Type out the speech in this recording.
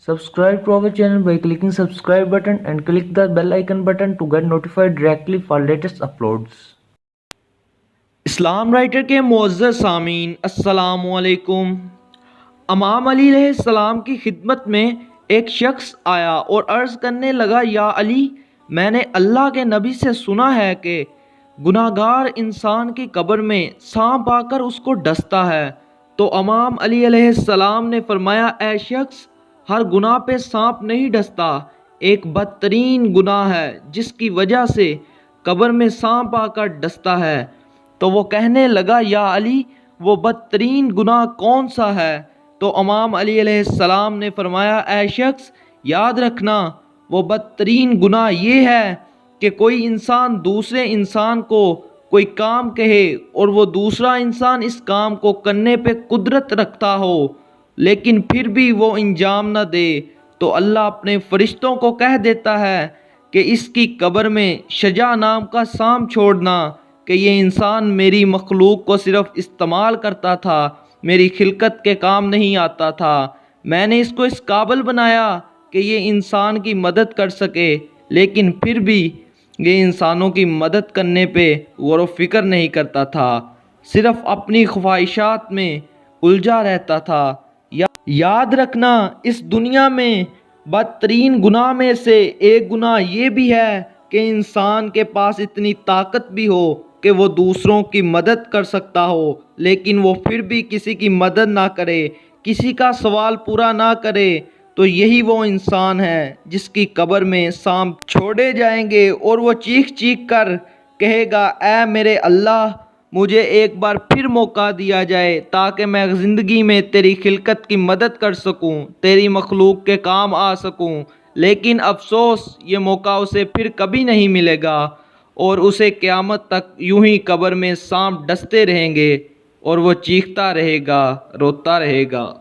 Subscribe to our channel by clicking subscribe button and click the bell icon button to get notified directly for latest uploads. Islam writer کے معزز سامعین السلام علیکم۔ امام علی علیہ السلام کی خدمت میں ایک شخص آیا اور عرض کرنے لگا، یا علی، میں نے اللہ کے نبی سے سنا ہے کہ گناہگار انسان کی قبر میں سانپ آ کر اس کو ڈستا ہے۔ تو امام علی علیہ السلام نے فرمایا، اے شخص، ہر گناہ پہ سانپ نہیں ڈستا، ایک بدترین گناہ ہے جس کی وجہ سے قبر میں سانپ آ کر ڈستا ہے۔ تو وہ کہنے لگا، یا علی، وہ بدترین گناہ کون سا ہے؟ تو امام علی علیہ السلام نے فرمایا، اے شخص، یاد رکھنا، وہ بدترین گناہ یہ ہے کہ کوئی انسان دوسرے انسان کو کوئی کام کہے اور وہ دوسرا انسان اس کام کو کرنے پہ قدرت رکھتا ہو لیکن پھر بھی وہ انجام نہ دے، تو اللہ اپنے فرشتوں کو کہہ دیتا ہے کہ اس کی قبر میں شجاع نام کا سانپ چھوڑنا کہ یہ انسان میری مخلوق کو صرف استعمال کرتا تھا، میری خلقت کے کام نہیں آتا تھا۔ میں نے اس کو اس قابل بنایا کہ یہ انسان کی مدد کر سکے، لیکن پھر بھی یہ انسانوں کی مدد کرنے پہ غور و فکر نہیں کرتا تھا، صرف اپنی خواہشات میں الجھا رہتا تھا۔ یاد رکھنا، اس دنیا میں بدترین گناہ میں سے ایک گناہ یہ بھی ہے کہ انسان کے پاس اتنی طاقت بھی ہو کہ وہ دوسروں کی مدد کر سکتا ہو لیکن وہ پھر بھی کسی کی مدد نہ کرے، کسی کا سوال پورا نہ کرے۔ تو یہی وہ انسان ہے جس کی قبر میں سانپ چھوڑے جائیں گے اور وہ چیخ چیخ کر کہے گا، اے میرے اللہ، مجھے ایک بار پھر موقع دیا جائے تاکہ میں زندگی میں تیری خلقت کی مدد کر سکوں، تیری مخلوق کے کام آ سکوں۔ لیکن افسوس، یہ موقع اسے پھر کبھی نہیں ملے گا اور اسے قیامت تک یوں ہی قبر میں سانپ ڈستے رہیں گے اور وہ چیختا رہے گا، روتا رہے گا۔